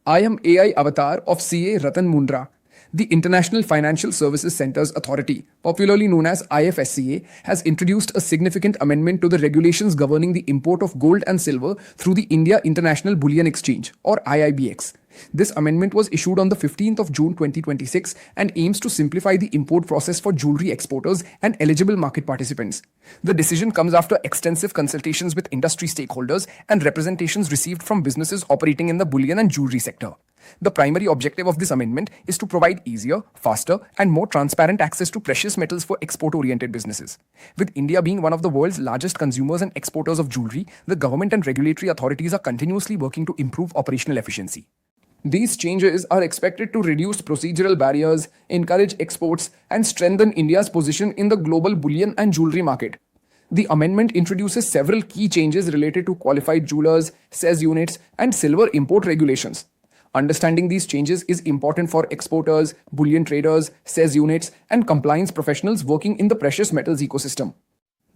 I am AI avatar of CA Ratan Mundra. The International Financial Services Centres Authority, popularly known as IFSCA, has introduced a significant amendment to the regulations governing the import of gold and silver through the India International Bullion Exchange, or IIBX. This amendment was issued on the 15th of June 2026 and aims to simplify the import process for jewellery exporters and eligible market participants. The decision comes after extensive consultations with industry stakeholders and representations received from businesses operating in the bullion and jewellery sector. The primary objective of this amendment is to provide easier, faster, and more transparent access to precious metals for export-oriented businesses. With India being one of the world's largest consumers and exporters of jewellery, the government and regulatory authorities are continuously working to improve operational efficiency. These changes are expected to reduce procedural barriers, encourage exports, and strengthen India's position in the global bullion and jewellery market. The amendment introduces several key changes related to qualified jewelers, cess units, and silver import regulations. Understanding these changes is important for exporters, bullion traders, cess units, and compliance professionals working in the precious metals ecosystem.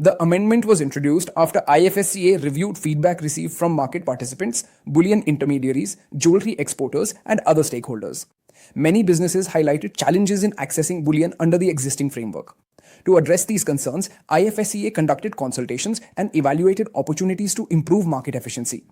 The amendment was introduced after IFSCA reviewed feedback received from market participants, bullion intermediaries, jewellery exporters, and other stakeholders. Many businesses highlighted challenges in accessing bullion under the existing framework. To address these concerns, IFSCA conducted consultations and evaluated opportunities to improve market efficiency.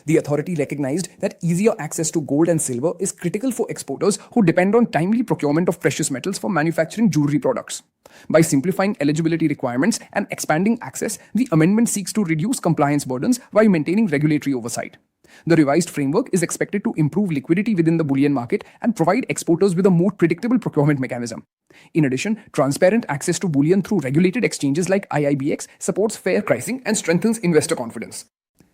The authority recognized that easier access to gold and silver is critical for exporters who depend on timely procurement of precious metals for manufacturing jewellery products. By simplifying eligibility requirements and expanding access, the amendment seeks to reduce compliance burdens while maintaining regulatory oversight. The revised framework is expected to improve liquidity within the bullion market and provide exporters with a more predictable procurement mechanism. In addition, transparent access to bullion through regulated exchanges like IIBX supports fair pricing and strengthens investor confidence.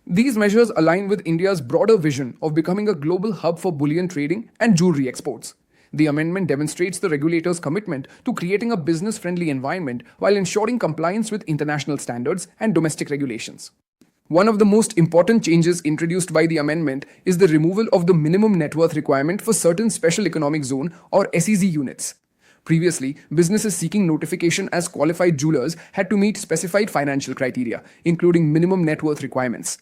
These measures align with India's broader vision of becoming a global hub for bullion trading and jewellery exports. The amendment demonstrates the regulator's commitment to creating a business-friendly environment while ensuring compliance with international standards and domestic regulations. One of the most important changes introduced by the amendment is the removal of the minimum net worth requirement for certain Special Economic Zone or SEZ units. Previously, businesses seeking notification as qualified jewelers had to meet specified financial criteria, including minimum net worth requirements.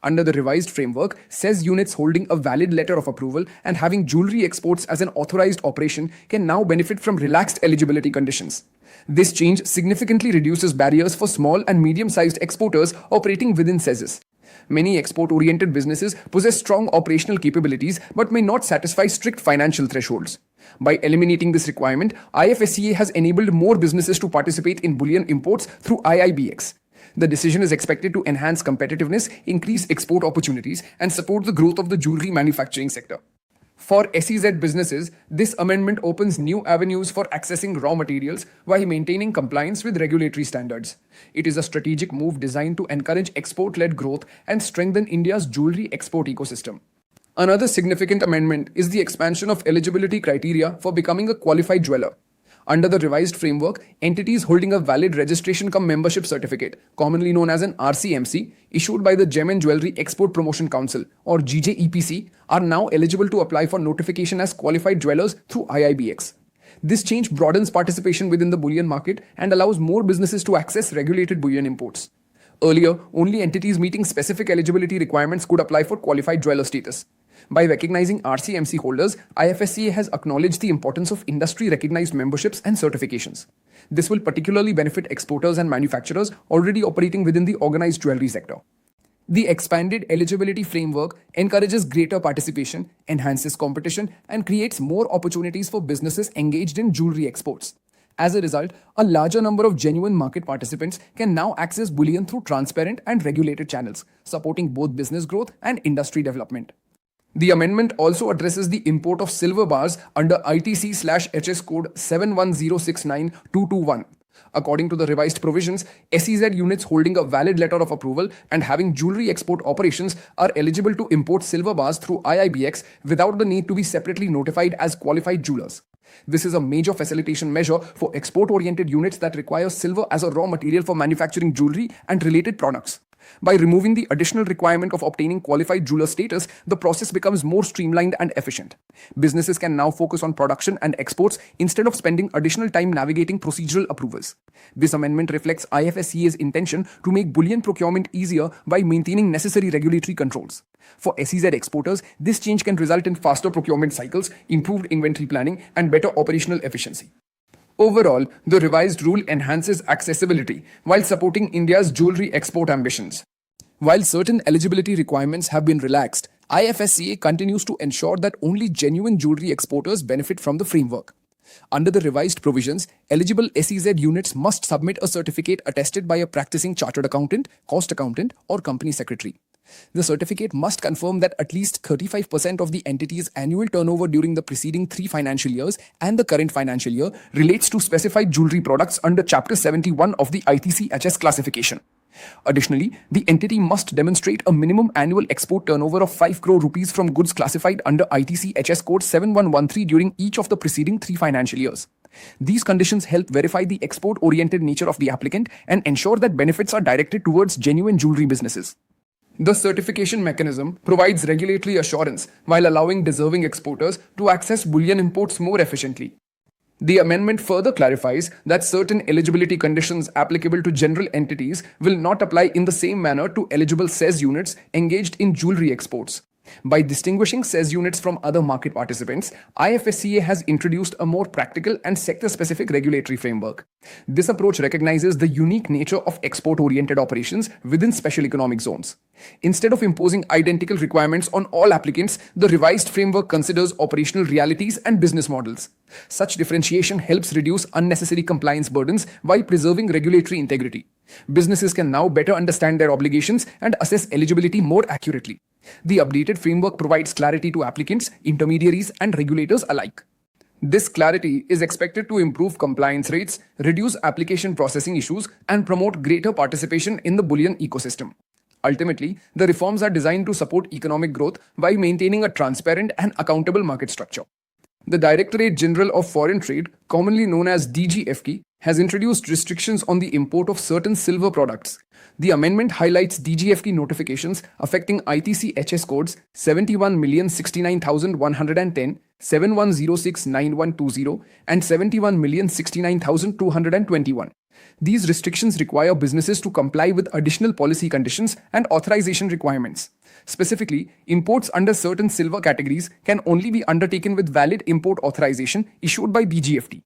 Under the revised framework, cess units holding a valid letter of approval and having jewellery exports as an authorized operation can now benefit from relaxed eligibility conditions. This change significantly reduces barriers for small and medium-sized exporters operating within cesses. Many export-oriented businesses possess strong operational capabilities but may not satisfy strict financial thresholds. By eliminating this requirement, IFSCA has enabled more businesses to participate in bullion imports through IIBX. The decision is expected to enhance competitiveness, increase export opportunities, and support the growth of the jewellery manufacturing sector. For SEZ businesses, this amendment opens new avenues for accessing raw materials while maintaining compliance with regulatory standards. It is a strategic move designed to encourage export-led growth and strengthen India's jewellery export ecosystem. Another significant amendment is the expansion of eligibility criteria for becoming a qualified jeweler. Under the revised framework, entities holding a valid registration-cum-membership certificate, commonly known as an RCMC, issued by the Gem and Jewellery Export Promotion Council or GJEPC, are now eligible to apply for notification as qualified jewelers through IIBX. This change broadens participation within the bullion market and allows more businesses to access regulated bullion imports. Earlier, only entities meeting specific eligibility requirements could apply for qualified jeweler status. By recognizing RCMC holders, IFSCA has acknowledged the importance of industry-recognized memberships and certifications. This will particularly benefit exporters and manufacturers already operating within the organized jewellery sector. The expanded eligibility framework encourages greater participation, enhances competition, and creates more opportunities for businesses engaged in jewellery exports. As a result, a larger number of genuine market participants can now access bullion through transparent and regulated channels, supporting both business growth and industry development. The amendment also addresses the import of silver bars under ITC/HS code 71069-221. According to the revised provisions, SEZ units holding a valid letter of approval and having jewellery export operations are eligible to import silver bars through IIBX without the need to be separately notified as qualified jewelers. This is a major facilitation measure for export-oriented units that require silver as a raw material for manufacturing jewellery and related products. By removing the additional requirement of obtaining qualified jeweler status, the process becomes more streamlined and efficient. Businesses can now focus on production and exports instead of spending additional time navigating procedural approvals. This amendment reflects IFSCA's intention to make bullion procurement easier by maintaining necessary regulatory controls. For SEZ exporters, this change can result in faster procurement cycles, improved inventory planning, and better operational efficiency. Overall, the revised rule enhances accessibility while supporting India's jewelry export ambitions. While certain eligibility requirements have been relaxed, IFSCA continues to ensure that only genuine jewelry exporters benefit from the framework. Under the revised provisions, eligible SEZ units must submit a certificate attested by a practicing chartered accountant, cost accountant, or company secretary. The certificate must confirm that at least 35% of the entity's annual turnover during the preceding 3 financial years and the current financial year relates to specified jewelry products under Chapter 71 of the ITC-HS classification. Additionally, the entity must demonstrate a minimum annual export turnover of 5 crore rupees from goods classified under ITC-HS code 7113 during each of the preceding 3 financial years. These conditions help verify the export-oriented nature of the applicant and ensure that benefits are directed towards genuine jewelry businesses. The certification mechanism provides regulatory assurance while allowing deserving exporters to access bullion imports more efficiently. The amendment further clarifies that certain eligibility conditions applicable to general entities will not apply in the same manner to eligible SEZ units engaged in jewelry exports. By distinguishing SEZ units from other market participants, IFSCA has introduced a more practical and sector-specific regulatory framework. This approach recognizes the unique nature of export-oriented operations within special economic zones. Instead of imposing identical requirements on all applicants, the revised framework considers operational realities and business models. Such differentiation helps reduce unnecessary compliance burdens while preserving regulatory integrity. Businesses can now better understand their obligations and assess eligibility more accurately. The updated framework provides clarity to applicants, intermediaries, and regulators alike. This clarity is expected to improve compliance rates, reduce application processing issues, and promote greater participation in the bullion ecosystem. Ultimately, the reforms are designed to support economic growth while maintaining a transparent and accountable market structure. The Directorate General of Foreign Trade, commonly known as DGFT, has introduced restrictions on the import of certain silver products. The amendment highlights DGFT notifications affecting ITC-HS codes 71,069,110, 71069120, and 71,069,221. These restrictions require businesses to comply with additional policy conditions and authorization requirements. Specifically, imports under certain silver categories can only be undertaken with valid import authorization issued by DGFT.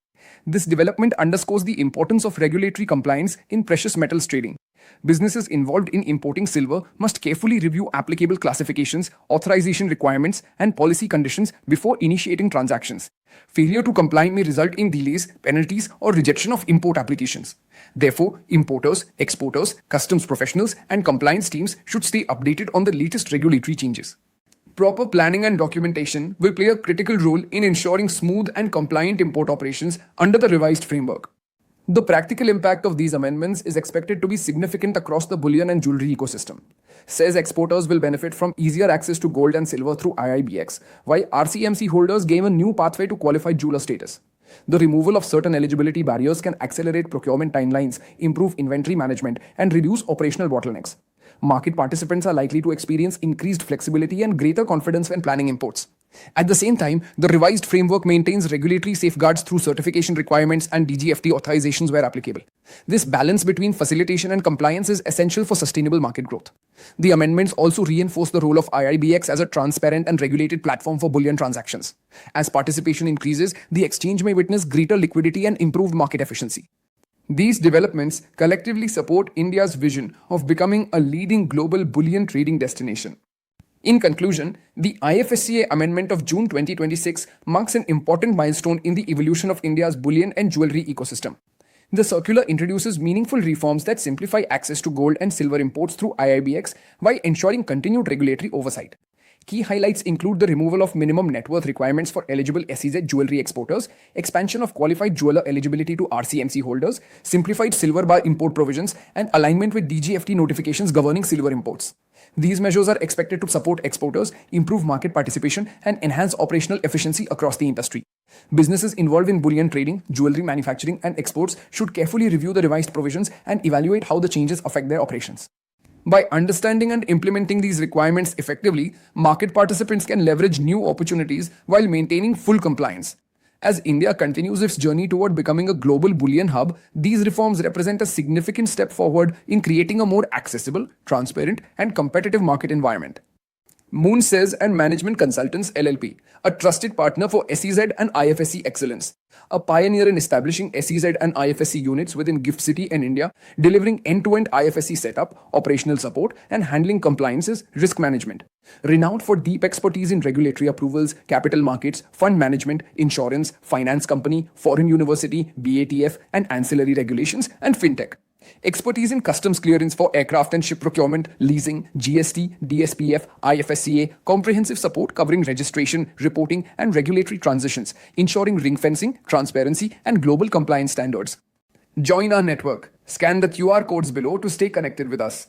This development underscores the importance of regulatory compliance in precious metals trading. Businesses involved in importing silver must carefully review applicable classifications, authorization requirements, and policy conditions before initiating transactions. Failure to comply may result in delays, penalties, or rejection of import applications. Therefore, importers, exporters, customs professionals, and compliance teams should stay updated on the latest regulatory changes. Proper planning and documentation will play a critical role in ensuring smooth and compliant import operations under the revised framework. The practical impact of these amendments is expected to be significant across the bullion and jewelry ecosystem. SEZ exporters will benefit from easier access to gold and silver through IIBX, while RCMC holders gain a new pathway to qualified jeweler status. The removal of certain eligibility barriers can accelerate procurement timelines, improve inventory management, and reduce operational bottlenecks. Market participants are likely to experience increased flexibility and greater confidence when planning imports. At the same time, the revised framework maintains regulatory safeguards through certification requirements and DGFT authorizations where applicable. This balance between facilitation and compliance is essential for sustainable market growth. The amendments also reinforce the role of IIBX as a transparent and regulated platform for bullion transactions. As participation increases, the exchange may witness greater liquidity and improved market efficiency. These developments collectively support India's vision of becoming a leading global bullion trading destination. In conclusion, the IFSCA Amendment of June 2026 marks an important milestone in the evolution of India's bullion and jewelry ecosystem. The circular introduces meaningful reforms that simplify access to gold and silver imports through IIBX while ensuring continued regulatory oversight. Key highlights include the removal of minimum net worth requirements for eligible SEZ jewelry exporters, expansion of qualified jeweler eligibility to RCMC holders, simplified silver bar import provisions, and alignment with DGFT notifications governing silver imports. These measures are expected to support exporters, improve market participation, and enhance operational efficiency across the industry. Businesses involved in bullion trading, jewelry manufacturing, and exports should carefully review the revised provisions and evaluate how the changes affect their operations. By understanding and implementing these requirements effectively, market participants can leverage new opportunities while maintaining full compliance. As India continues its journey toward becoming a global bullion hub, these reforms represent a significant step forward in creating a more accessible, transparent, and competitive market environment. Moon Says and Management Consultants LLP, a trusted partner for SEZ and IFSC excellence, a pioneer in establishing SEZ and IFSC units within GIFT City and India, delivering end-to-end IFSC setup, operational support, and handling compliances, risk management. Renowned for deep expertise in regulatory approvals, capital markets, fund management, insurance, finance company, foreign university, BATF, and ancillary regulations, and fintech. Expertise in customs clearance for aircraft and ship procurement, leasing, GST, DSPF, IFSCA, comprehensive support covering registration, reporting, and regulatory transitions, ensuring ring fencing, transparency, and global compliance standards. Join our network. Scan the QR codes below to stay connected with us.